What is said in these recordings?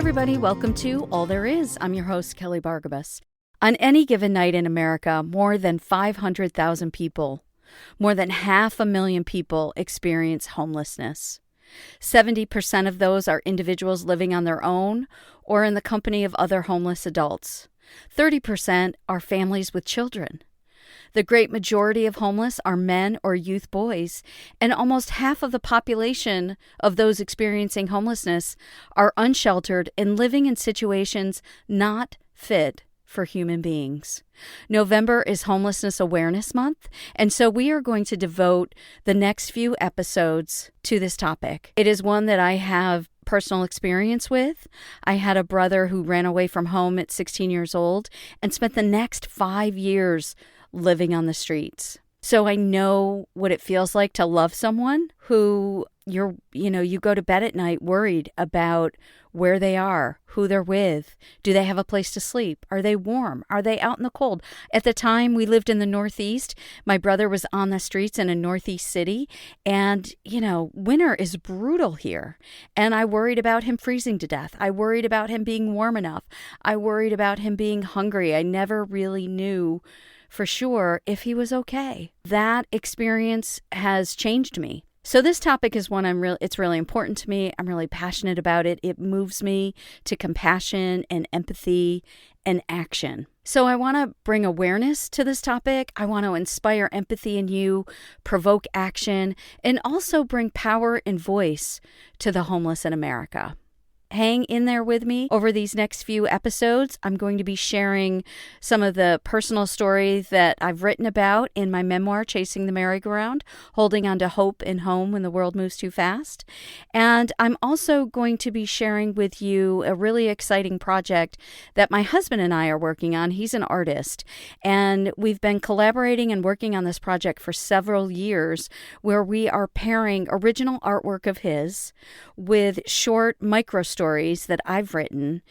everybody. Welcome to All There Is. I'm your host, Kelly Bargabas. On any given night in America, more than 500,000 people, more than 500,000 people experience homelessness. 70% of those are individuals living on their own or in the company of other homeless adults. 30% are families with children. The great majority of homeless are men or youth boys, and almost half of the population of those experiencing homelessness are unsheltered and living in situations not fit for human beings. November is Homelessness Awareness Month, and so we are going to devote the next few episodes to this topic. It is one that I have personal experience with. I had a brother who ran away from home at 16 years old and spent the next 5 years living on the streets. So I know what it feels like to love someone who you go to bed at night worried about where they are, who they're with. Do they have a place to sleep? Are they warm? Are they out in the cold? At the time we lived in the Northeast, my brother was on the streets in a Northeast city, and, winter is brutal here. And I worried about him freezing to death. I worried about him being warm enough. I worried about him being hungry. I never really knew for sure if he was okay. That experience has changed me. So this topic is one it's really important to me. I'm really passionate about it. It moves me to compassion and empathy and action. So I want to bring awareness to this topic. I want to inspire empathy in you, provoke action, and also bring power and voice to the homeless in America. Hang in there with me over these next few episodes. I'm going to be sharing some of the personal stories that I've written about in my memoir, Chasing the Merry-Go-Round, Holding on to Hope and Home When the World Moves Too Fast. And I'm also going to be sharing with you a really exciting project that my husband and I are working on. He's an artist, and we've been collaborating and working on this project for several years, where we are pairing original artwork of his with short micro stories that I've written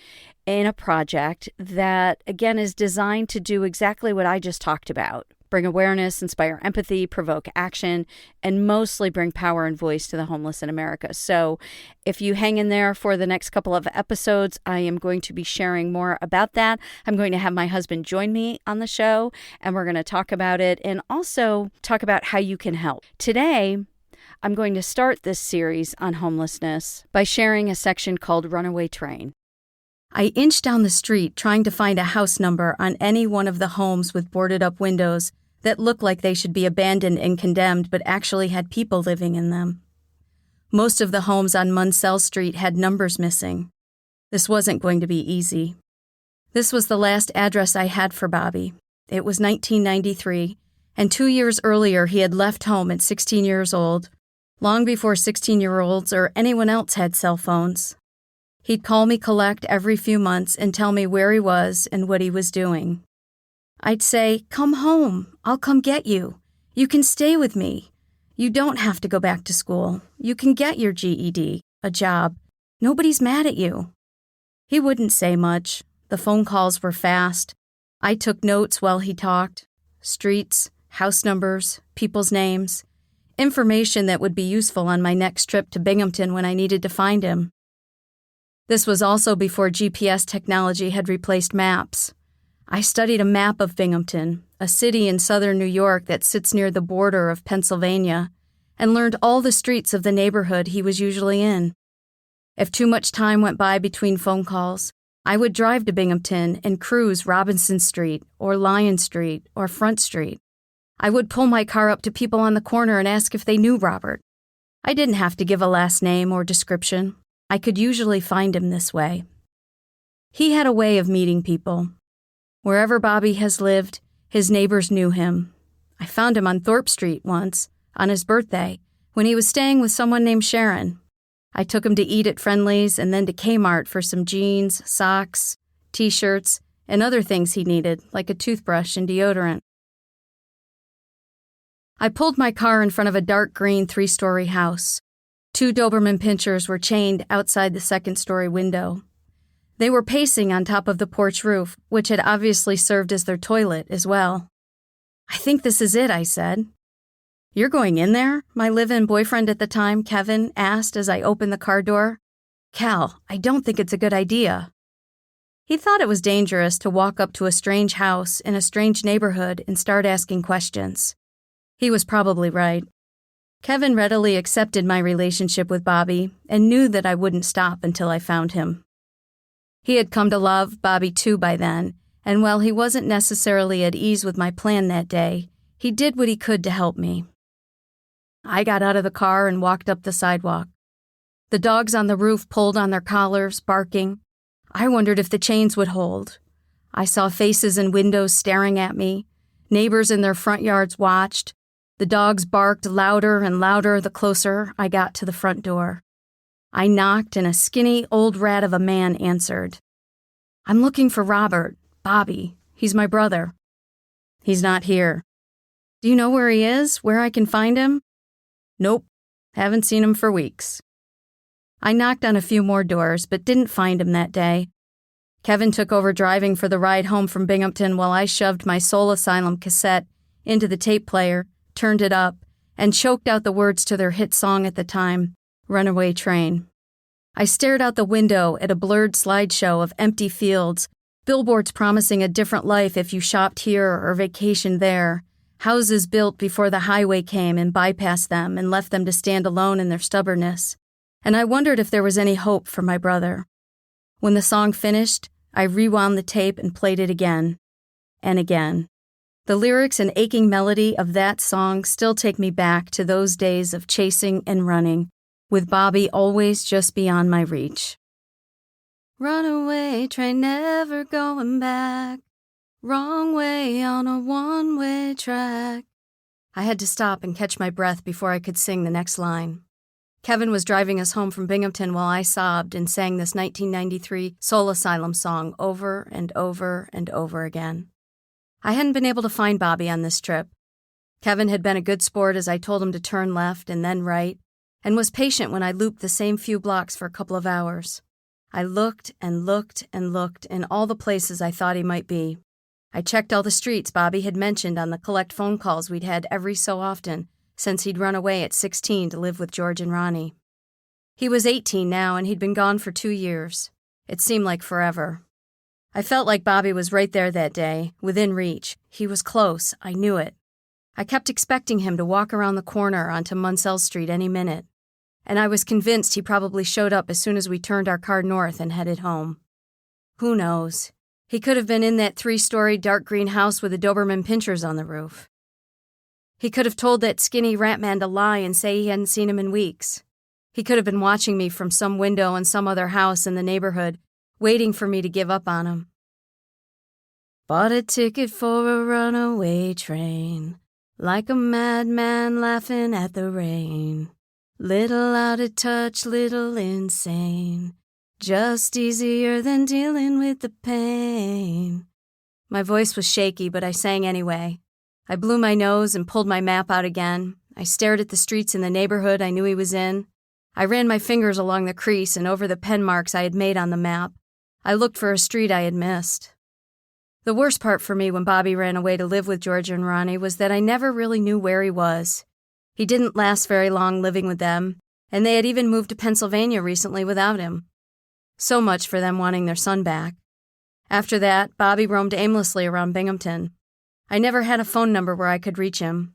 in a project that, again, is designed to do exactly what I just talked about. Bring awareness, inspire empathy, provoke action, and mostly bring power and voice to the homeless in America. So if you hang in there for the next couple of episodes, I am going to be sharing more about that. I'm going to have my husband join me on the show, and we're going to talk about it and also talk about how you can help. Today, I'm going to start this series on homelessness by sharing a section called Runaway Train. I inched down the street trying to find a house number on any one of the homes with boarded up windows that looked like they should be abandoned and condemned but actually had people living in them. Most of the homes on Munsell Street had numbers missing. This wasn't going to be easy. This was the last address I had for Bobby. It was 1993, and 2 years earlier he had left home at 16 years old, long before 16-year-olds or anyone else had cell phones. He'd call me collect every few months and tell me where he was and what he was doing. I'd say, "Come home. I'll come get you. You can stay with me. You don't have to go back to school. You can get your GED, a job. Nobody's mad at you." He wouldn't say much. The phone calls were fast. I took notes while he talked. Streets, house numbers, people's names. Information that would be useful on my next trip to Binghamton when I needed to find him. This was also before GPS technology had replaced maps. I studied a map of Binghamton, a city in southern New York that sits near the border of Pennsylvania, and learned all the streets of the neighborhood he was usually in. If too much time went by between phone calls, I would drive to Binghamton and cruise Robinson Street or Lyon Street or Front Street. I would pull my car up to people on the corner and ask if they knew Robert. I didn't have to give a last name or description. I could usually find him this way. He had a way of meeting people. Wherever Bobby has lived, his neighbors knew him. I found him on Thorpe Street once, on his birthday, when he was staying with someone named Sharon. I took him to eat at Friendly's and then to Kmart for some jeans, socks, t-shirts, and other things he needed, like a toothbrush and deodorant. I pulled my car in front of a dark green 3-story house. 2 Doberman pinschers were chained outside the 2nd-story window. They were pacing on top of the porch roof, which had obviously served as their toilet as well. "I think this is it," I said. "You're going in there?" my live-in boyfriend at the time, Kevin, asked as I opened the car door. "Cal, I don't think it's a good idea." He thought it was dangerous to walk up to a strange house in a strange neighborhood and start asking questions. He was probably right. Kevin readily accepted my relationship with Bobby and knew that I wouldn't stop until I found him. He had come to love Bobby too by then, and while he wasn't necessarily at ease with my plan that day, he did what he could to help me. I got out of the car and walked up the sidewalk. The dogs on the roof pulled on their collars, barking. I wondered if the chains would hold. I saw faces in windows staring at me. Neighbors in their front yards watched. The dogs barked louder and louder the closer I got to the front door. I knocked and a skinny old rat of a man answered. "I'm looking for Robert, Bobby. He's my brother." "He's not here." "Do you know where he is? Where I can find him?" "Nope. Haven't seen him for weeks." I knocked on a few more doors, but didn't find him that day. Kevin took over driving for the ride home from Binghamton while I shoved my Soul Asylum cassette into the tape player, turned it up, and choked out the words to their hit song at the time, Runaway Train. I stared out the window at a blurred slideshow of empty fields, billboards promising a different life if you shopped here or vacationed there, houses built before the highway came and bypassed them and left them to stand alone in their stubbornness. And I wondered if there was any hope for my brother. When the song finished, I rewound the tape and played it again and again. The lyrics and aching melody of that song still take me back to those days of chasing and running, with Bobby always just beyond my reach. Runaway train never going back, wrong way on a one-way track. I had to stop and catch my breath before I could sing the next line. Kevin was driving us home from Binghamton while I sobbed and sang this 1993 Soul Asylum song over and over and over again. I hadn't been able to find Bobby on this trip. Kevin had been a good sport as I told him to turn left and then right, and was patient when I looped the same few blocks for a couple of hours. I looked and looked and looked in all the places I thought he might be. I checked all the streets Bobby had mentioned on the collect phone calls we'd had every so often, since he'd run away at 16 to live with George and Ronnie. He was 18 now, and he'd been gone for 2 years. It seemed like forever. I felt like Bobby was right there that day, within reach. He was close, I knew it. I kept expecting him to walk around the corner onto Munsell Street any minute, and I was convinced he probably showed up as soon as we turned our car north and headed home. Who knows? He could have been in that 3-story dark green house with the Doberman pinschers on the roof. He could have told that skinny rat man to lie and say he hadn't seen him in weeks. He could have been watching me from some window in some other house in the neighborhood, waiting for me to give up on him. Bought a ticket for a runaway train, like a madman laughing at the rain. Little out of touch, little insane, just easier than dealing with the pain. My voice was shaky, but I sang anyway. I blew my nose and pulled my map out again. I stared at the streets in the neighborhood I knew he was in. I ran my fingers along the crease and over the pen marks I had made on the map. I looked for a street I had missed. The worst part for me when Bobby ran away to live with Georgia and Ronnie was that I never really knew where he was. He didn't last very long living with them, and they had even moved to Pennsylvania recently without him. So much for them wanting their son back. After that, Bobby roamed aimlessly around Binghamton. I never had a phone number where I could reach him.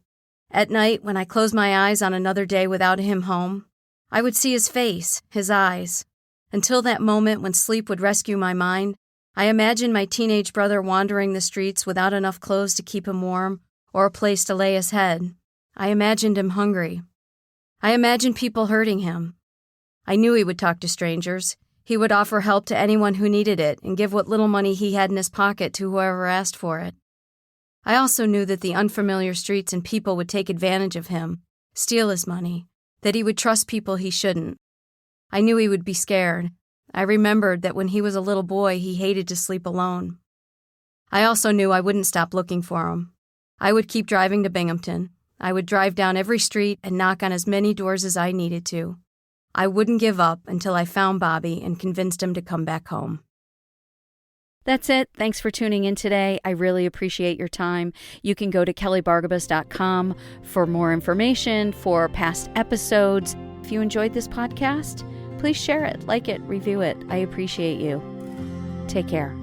At night, when I closed my eyes on another day without him home, I would see his face, his eyes. Until that moment when sleep would rescue my mind, I imagined my teenage brother wandering the streets without enough clothes to keep him warm or a place to lay his head. I imagined him hungry. I imagined people hurting him. I knew he would talk to strangers. He would offer help to anyone who needed it and give what little money he had in his pocket to whoever asked for it. I also knew that the unfamiliar streets and people would take advantage of him, steal his money, that he would trust people he shouldn't. I knew he would be scared. I remembered that when he was a little boy, he hated to sleep alone. I also knew I wouldn't stop looking for him. I would keep driving to Binghamton. I would drive down every street and knock on as many doors as I needed to. I wouldn't give up until I found Bobby and convinced him to come back home. That's it. Thanks for tuning in today. I really appreciate your time. You can go to kellybargabas.com for more information, for past episodes. If you enjoyed this podcast, please share it, like it, review it. I appreciate you. Take care.